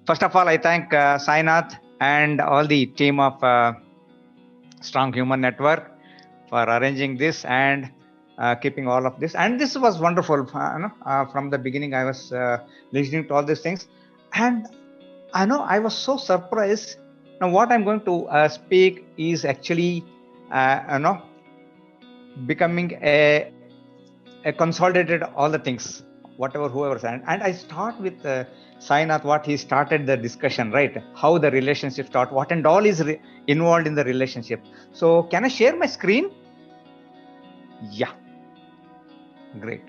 First of all, I thank Sainath and all the team of Strong Human Network for arranging this and keeping all of this. And this was wonderful. From the beginning, I was listening to all these things, and I was so surprised. Now, what I'm going to speak is actually, becoming a consolidated all the things, whatever whoever, and I start with Sainath, what he started the discussion, right? How the relationship start, what and all is involved in the relationship. So can I share my screen? Yeah, great.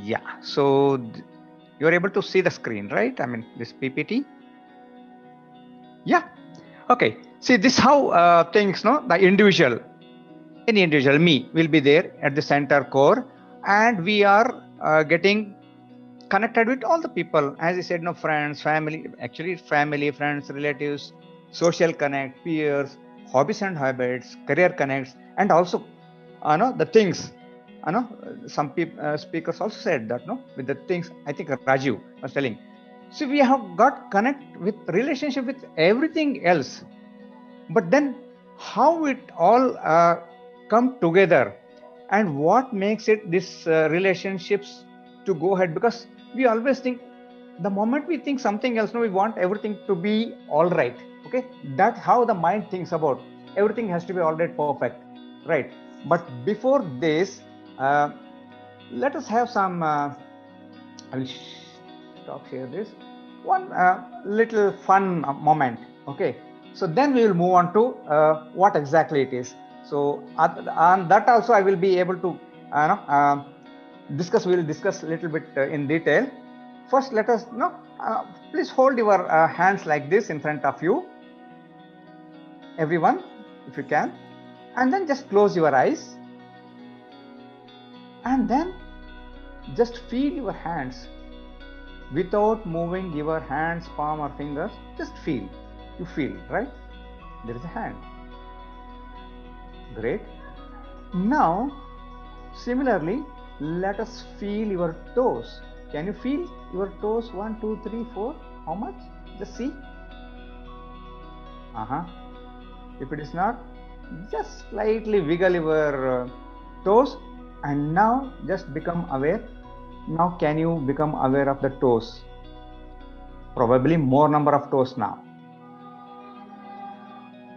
Yeah, so you're able to see the screen, right? I mean, this PPT. Yeah, okay. See, this how things, no, the individual, any individual, me, will be there at the center core, and we are getting connected with all the people, as I said, no, friends, family, actually family, friends, relatives, social connect, peers, hobbies and habits, career connects, and also the things. Some people speakers also said that, no, with the things. I think Rajiv was telling. So we have got connect with relationship with everything else, but then how it all come together, and what makes it this relationships to go ahead, because we always think, the moment we think something else, no, we want everything to be all right. Okay, that's how the mind thinks about everything has to be all right, perfect, right? But before this, uh, let us have some I will stop here this one little fun moment. Okay, so then we will move on to what exactly it is. So on that also I will be able to discuss. We will discuss a little bit in detail. First, let us please hold your hands like this in front of you, everyone, if you can, and then just close your eyes, and then just feel your hands without moving your hands, palm or fingers. Just feel. You feel, right? There is a hand. Great. Now, similarly, let us feel your toes. Can you feel your toes? 1, 2, 3, 4. How much? Just see. If it is not, just slightly wiggle your toes, and now just become aware. Now can you become aware of the toes? Probably more number of toes now.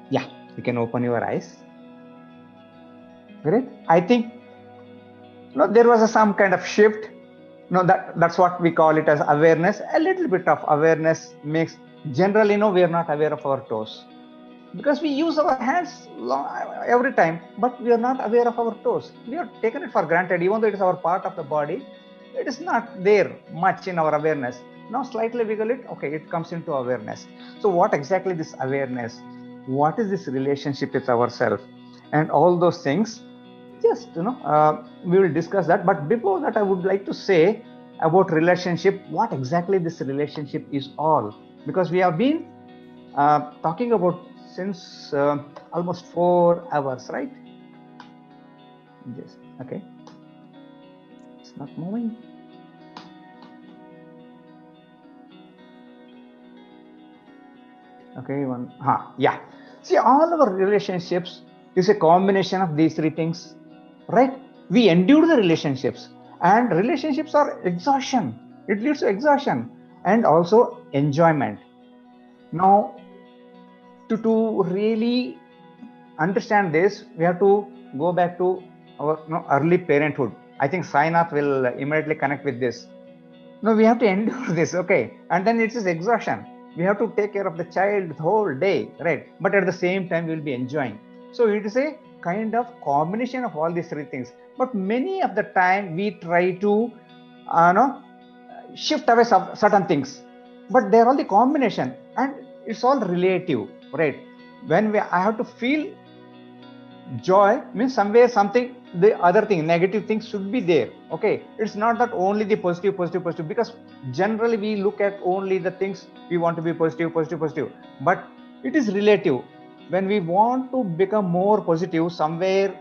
Yeah, you can open your eyes. Great. I think there was some kind of shift. That's what we call it as awareness. A little bit of awareness makes, generally, we are not aware of our toes, because we use our hands every time, but we are not aware of our toes. We have taken it for granted, even though it is our part of the body. It is not there much in our awareness. Now slightly wiggle it, okay, it comes into awareness. So what exactly this awareness? What is this relationship with ourselves? And all those things, just we will discuss that. But before that, I would like to say about relationship, what exactly this relationship is all, because we have been talking about since almost 4 hours, right? Yes. Okay, it's not moving. Okay, yeah. See, all our relationships is a combination of these three things, right? We endure the relationships, and relationships are exhaustion. It leads to exhaustion and also enjoyment. Now, to really understand this, we have to go back to our early parenthood. I think Sainath will immediately connect with this. No, we have to endure this, okay? And then it is exhaustion. We have to take care of the child the whole day, right? But at the same time, we will be enjoying. So it is a kind of combination of all these three things. But many of the time, we try to, shift away certain things. But they are all the combination, and it's all relative, right? When I have to feel joy, means somewhere something, the other thing, negative things should be there. Okay, it's not that only the positive, because generally we look at only the things we want to be positive, but it is relative. When we want to become more positive, somewhere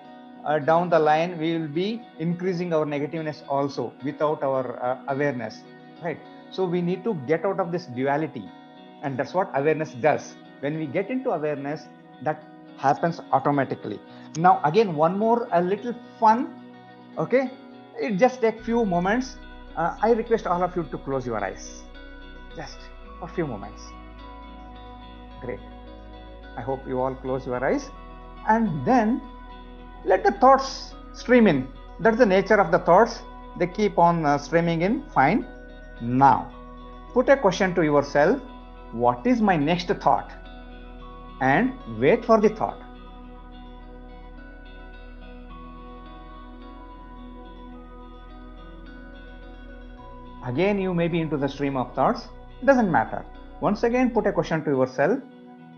down the line we will be increasing our negativeness also without our awareness, right? So we need to get out of this duality, and that's what awareness does. When we get into awareness, that happens automatically. Now again, one more a little fun. Okay, it just take few moments. I request all of you to close your eyes just for a few moments. Great. I hope you all close your eyes, and then let the thoughts stream in. That's the nature of the thoughts. They keep on streaming in. Fine. Now put a question to yourself: what is my next thought? And wait for the thought. Again, you may be into the stream of thoughts. It doesn't matter. Once again, put a question to yourself: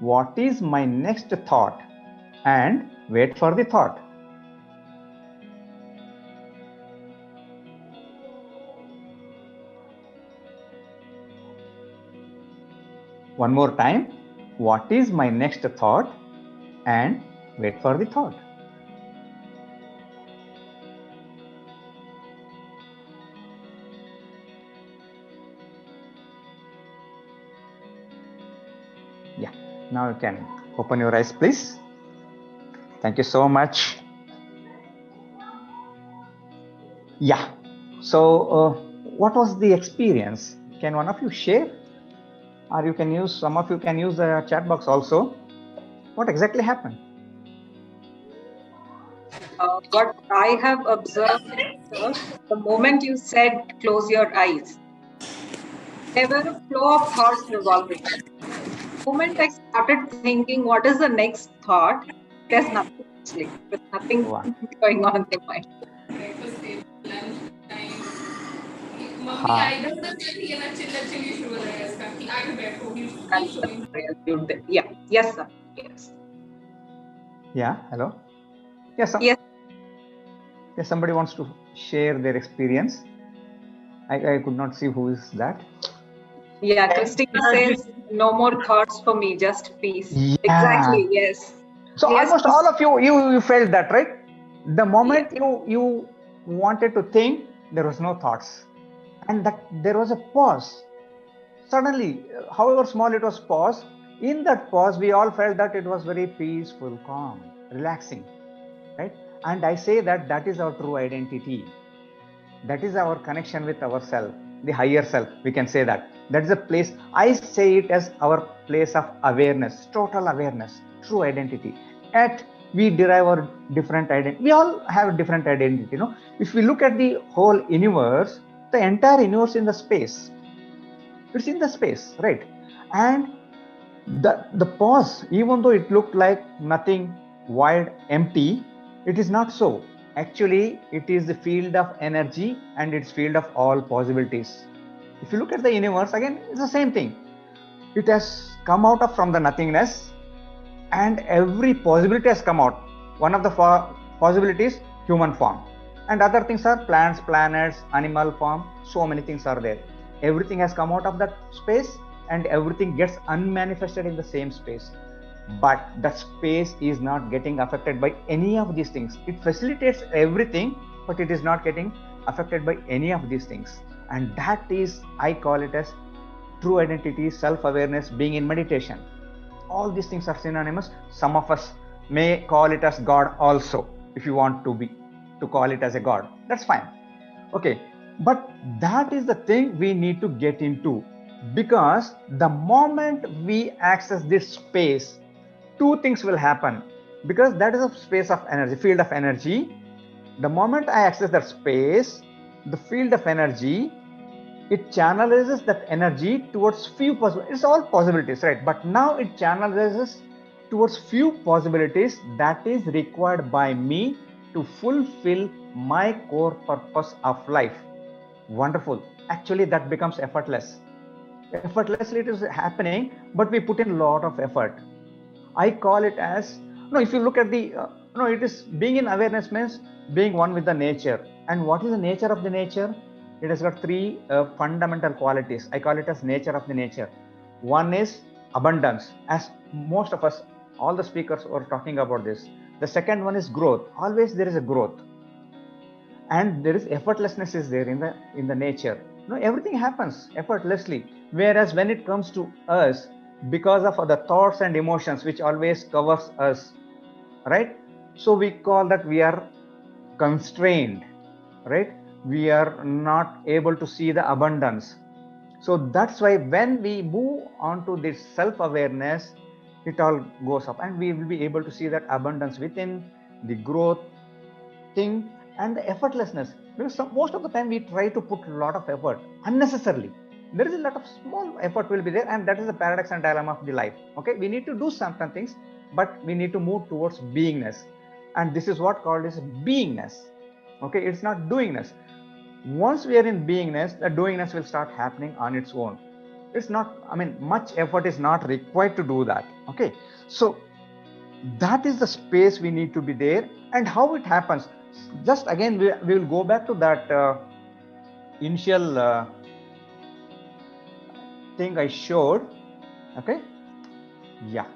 what is my next thought? And wait for the thought. One more time. What is my next thought? And wait for the thought. Yeah, now you can open your eyes, please. Thank you so much. Yeah, so what was the experience? Can one of you share? Or you can use, some of you can use the chat box also. What exactly happened? What I have observed, sir, the moment you said close your eyes, there were a flow of thoughts revolving. The moment I started thinking, what is the next thought? There's nothing actually. There's nothing Wow. going on in the mind. हाँ. Yeah. Yes, sir. Yes. Yeah. Hello. Yes. Yes. Yes. Somebody wants to share their experience. I could not see who is that. Yeah. Christina says no more thoughts for me, just peace. Yeah. Exactly. Yes. So Yes, almost all of you felt that, right? The moment you wanted to think, there was no thoughts, and that there was a pause. Suddenly, however small it was, pause. In that pause, we all felt that it was very peaceful, calm, relaxing, right? And I say that that is our true identity. That is our connection with ourself, the higher self. We can say that. That is a place. I say it as our place of awareness, total awareness, true identity. At we derive our different identity. We all have different identity. You know, if we look at the whole universe, the entire universe in the space. It's in the space, right? And the pause, even though it looked like nothing, void, empty, it is not so. Actually, it is the field of energy and it's field of all possibilities. If you look at the universe, again, it's the same thing. It has come out of from the nothingness, and every possibility has come out. One of the possibilities, human form, and other things are plants, planets, animal form. So many things are there. Everything has come out of that space, and everything gets unmanifested in the same space. But that space is not getting affected by any of these things. It facilitates everything, but it is not getting affected by any of these things. And that is, I call it as true identity, self-awareness, being in meditation. All these things are synonymous. Some of us may call it as God also. If you want to call it as a God, that's fine. Okay, but that is the thing we need to get into, because the moment we access this space, two things will happen. Because that is a space of energy, field of energy. The moment I access that space, the field of energy, it channelizes that energy towards few possibilities. It's all possibilities, right? But now it channelizes towards few possibilities that is required by me to fulfill my core purpose of life. Wonderful. Actually, that becomes effortless. Effortlessly it is happening, but we put in a lot of effort. I call it as, no, if you look at the, no, it is being in awareness means being one with the nature. And what is the nature of the nature? It has got three fundamental qualities. I call it as nature of the nature. One is abundance. As most of us, all the speakers were talking about this. The second one is growth. Always there is a growth, and there is effortlessness is there in the nature. Everything happens effortlessly. Whereas when it comes to us, because of the thoughts and emotions which always covers us, right? So we call that we are constrained, right? We are not able to see the abundance. So that's why when we move on to this self-awareness, it all goes up, and we will be able to see that abundance within, the growth thing, and the effortlessness. Because most of the time we try to put a lot of effort unnecessarily. There is a lot of small effort will be there, and that is the paradox and dilemma of the life. Okay, we need to do certain things, but we need to move towards beingness, and this is what called as beingness. Okay, it's not doingness. Once we are in beingness, the doingness will start happening on its own. It's not, much effort is not required to do that. Okay, so that is the space we need to be there. And how it happens, just again we will go back to that initial thing I showed. Okay, yeah,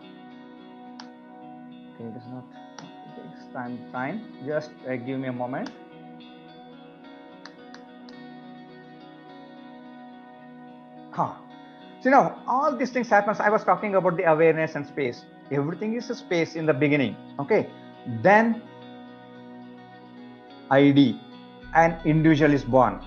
okay, it is not, it takes time, just give me a moment. So now all these things happens. I was talking about the awareness and space. Everything is a space in the beginning. Okay, then ID, an individual is born,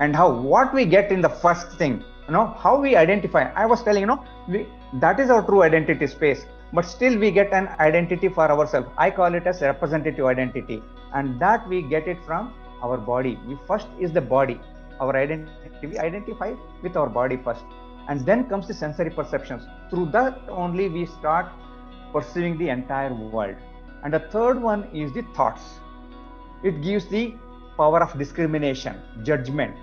and what we get in the first thing, how we identify. I was telling that is our true identity space, but still we get an identity for ourselves. I call it as representative identity, and that we get it from our body. We first is the body, our identity. We identify with our body first, and then comes the sensory perceptions. Through that only we start perceiving the entire world. And the third one is the thoughts. It gives the power of discrimination, judgment.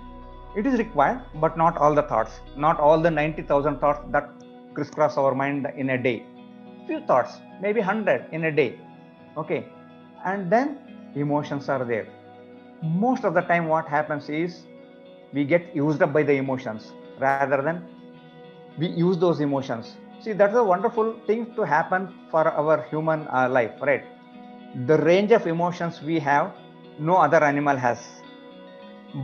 It is required, but not all the thoughts, not all the 90,000 thoughts that crisscross our mind in a day. Few thoughts, maybe 100 in a day. Okay, and then emotions are there. Most of the time what happens is we get used up by the emotions rather than we use those emotions. See, that's a wonderful thing to happen for our human life, right? The range of emotions we have, no other animal has.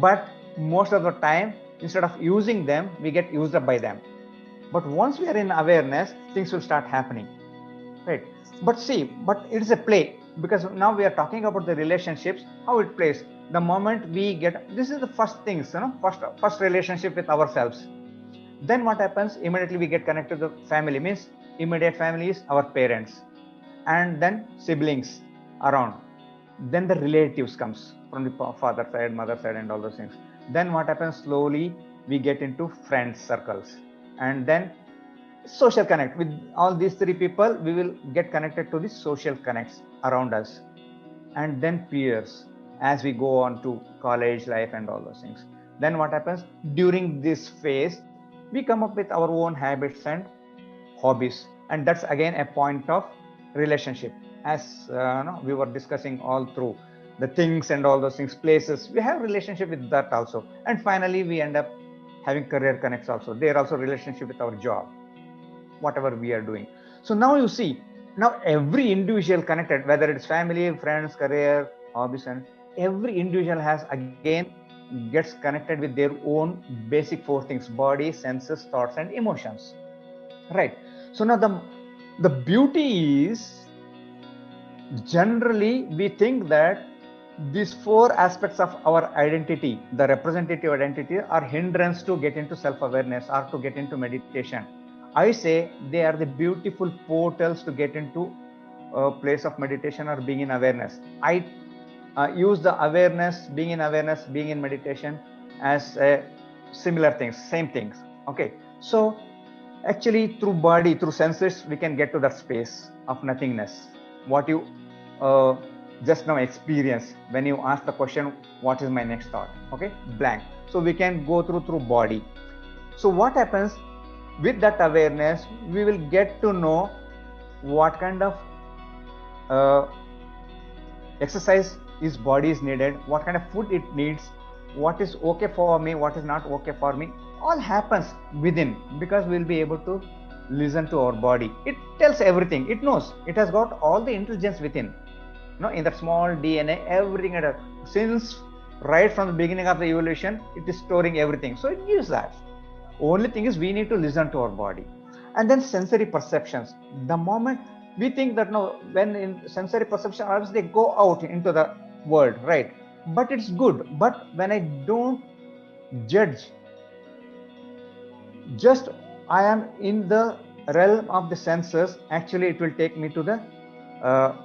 But most of the time, instead of using them, we get used up by them. But once we are in awareness, things will start happening, right? But it's a play, because now we are talking about the relationships, how it plays. The moment we get, this is the first things, first relationship with ourselves. Then what happens? Immediately we get connected to the family, means immediate family is our parents, and then siblings around. Then the relatives comes from the father side, mother side, and all those things. Then what happens? Slowly we get into friends circles, and then social connect. With all these three people, we will get connected to the social connects around us, and then peers as we go on to college life and all those things. Then what happens? During this phase, we come up with our own habits and hobbies, and that's again a point of relationship. As we were discussing all through the things and all those things, places, we have relationship with that also. And finally we end up having career connects also. They're also relationship with our job, whatever we are doing. So now you see, now every individual connected, whether it's family, friends, career, hobbies, and every individual has again gets connected with their own basic four things: body, senses, thoughts, and emotions, right? So now the beauty is, generally we think that these four aspects of our identity, the representative identity, are hindrance to get into self-awareness or to get into meditation. I say they are the beautiful portals to get into a place of meditation or being in awareness. I use the awareness, being in meditation as similar things, same things. Okay, so actually through body, through senses, we can get to that space of nothingness. What you just now experience when you ask the question, what is my next thought? Okay, blank. So we can go through body. So what happens with that awareness? We will get to know what kind of exercise his body is needed, what kind of food it needs, what is okay for me, what is not okay for me. All happens within, because we'll be able to listen to our body. It tells everything. It knows. It has got all the intelligence within. in that small DNA, everything since right from the beginning of the evolution, it is storing everything. So it gives that. Only thing is we need to listen to our body. And then sensory perceptions. The moment we think that no, when in sensory perception, obviously they go out into the world, right? But it's good. But when I don't judge, just I am in the realm of the senses, actually it will take me to the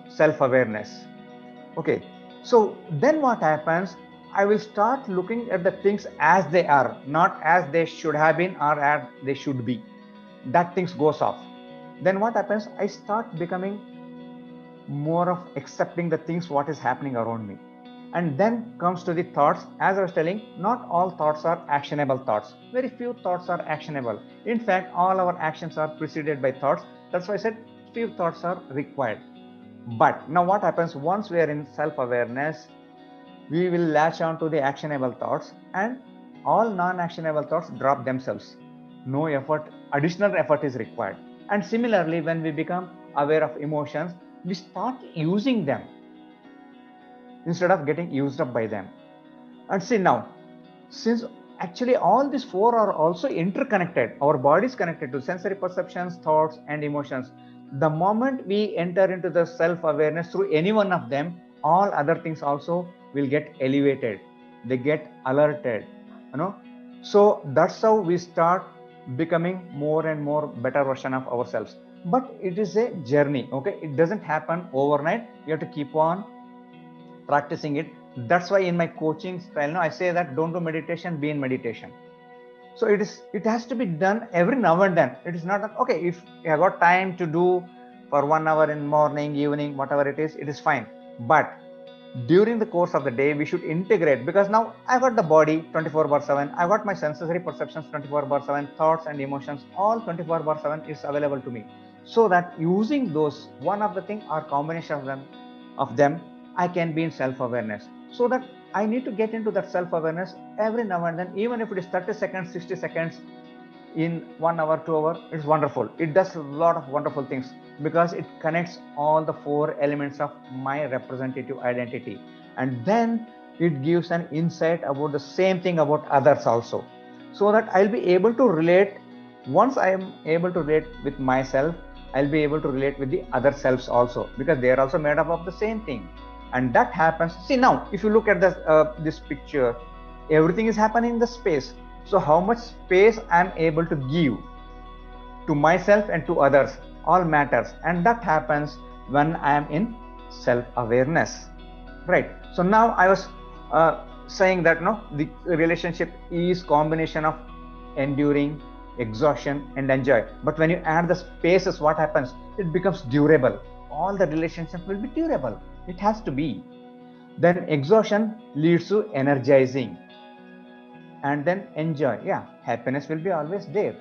self-awareness. Okay, so then what happens? I will start looking at the things as they are, not as they should have been or as they should be. That things goes off. Then what happens? I start becoming more of accepting the things what is happening around me. And then comes to the thoughts. As I was telling, not all thoughts are actionable thoughts. Very few thoughts are actionable. In fact, all our actions are preceded by thoughts. That's why I said few thoughts are required. But now what happens once we are in self-awareness, we will latch on to the actionable thoughts, and all non-actionable thoughts drop themselves. No effort, additional effort is required. And similarly, when we become aware of emotions, we start using them instead of getting used up by them. And see now, since actually all these four are also interconnected, our body is connected to sensory perceptions, thoughts, and emotions. The moment we enter into the self-awareness through any one of them, all other things also will get elevated. They get alerted, So that's how we start becoming more and more better version of ourselves. But it is a journey, okay? It doesn't happen overnight. You have to keep on practicing it. That's why in my coaching style now I say that don't do meditation, be in meditation. So it has to be done every now and then. It is not that okay, if you have got time to do for 1 hour in morning, evening, whatever it is fine. But during the course of the day we should integrate, because now I've got the body 24/7, I've got my sensory perceptions 24/7, thoughts and emotions all 24/7 is available to me. So that using those, one of the thing or combination of them I can be in self-awareness. So that I need to get into that self-awareness every now and then, even if it is 30 seconds, 60 seconds, in 1 hour, 2 hours, it's wonderful. It does a lot of wonderful things because it connects all the four elements of my representative identity. And then it gives an insight about the same thing about others also. So that I'll be able to relate. Once I am able to relate with myself, I'll be able to relate with the other selves also, because they are also made up of the same thing. And that happens. See now, if you look at this picture, everything is happening in the space. So how much space I'm able to give to myself and to others all matters. And that happens when I am in self-awareness. Right. So now I was saying that the relationship is combination of enduring, exhaustion, and enjoy. But when you add the spaces, what happens? It becomes durable. All the relationships will be durable. It has to be. Then exhaustion leads to energizing. And then enjoy. Yeah, happiness will be always there.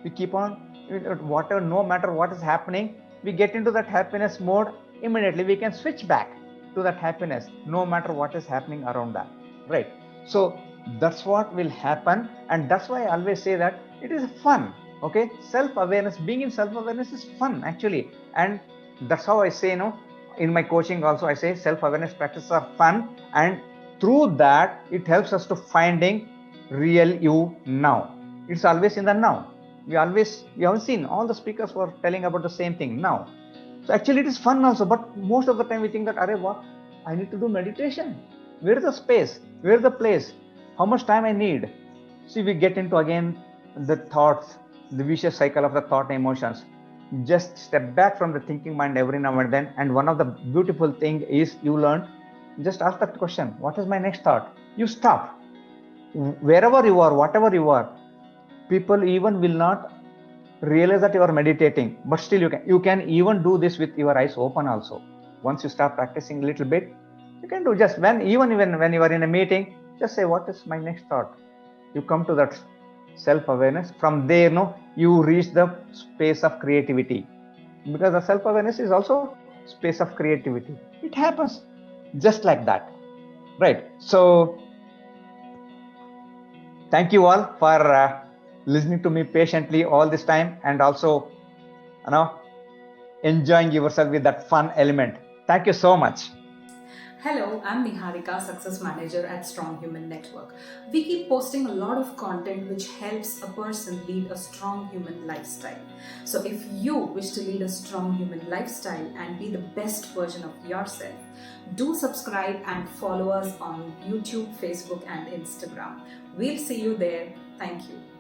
We keep on, whatever, no matter what is happening, we get into that happiness mode. Immediately we can switch back to that happiness, no matter what is happening around that, right? So that's what will happen. And that's why I always say that it is fun. Okay, self-awareness, being in self-awareness is fun actually. And that's how I say, in my coaching also I say self-awareness practices are fun, and through that it helps us to finding real you now. It's always in the now. You haven't seen all the speakers were telling about the same thing now. So actually it is fun also, but most of the time we think that, what, I need to do meditation. Where is the space? Where is the place? How much time I need? See, we get into again the thoughts, the vicious cycle of the thought and emotions. Just step back from the thinking mind every now and then. And one of the beautiful thing is you learn, just ask that question, what is my next thought? You stop. Wherever you are, whatever you are, people even will not realize that you are meditating, but still you can even do this with your eyes open also. Once you start practicing a little bit, you can do just even when you are in a meeting, just say, what is my next thought? You come to that self-awareness. From there, you reach the space of creativity, because the self-awareness is also space of creativity. It happens just like that, right? So thank you all for listening to me patiently all this time, and also enjoying yourself with that fun element. Thank you so much. Hello, I'm Niharika, Success Manager at Strong Human Network. We keep posting a lot of content which helps a person lead a strong human lifestyle. So, if you wish to lead a strong human lifestyle and be the best version of yourself, do subscribe and follow us on YouTube, Facebook, and Instagram. We'll see you there. Thank you.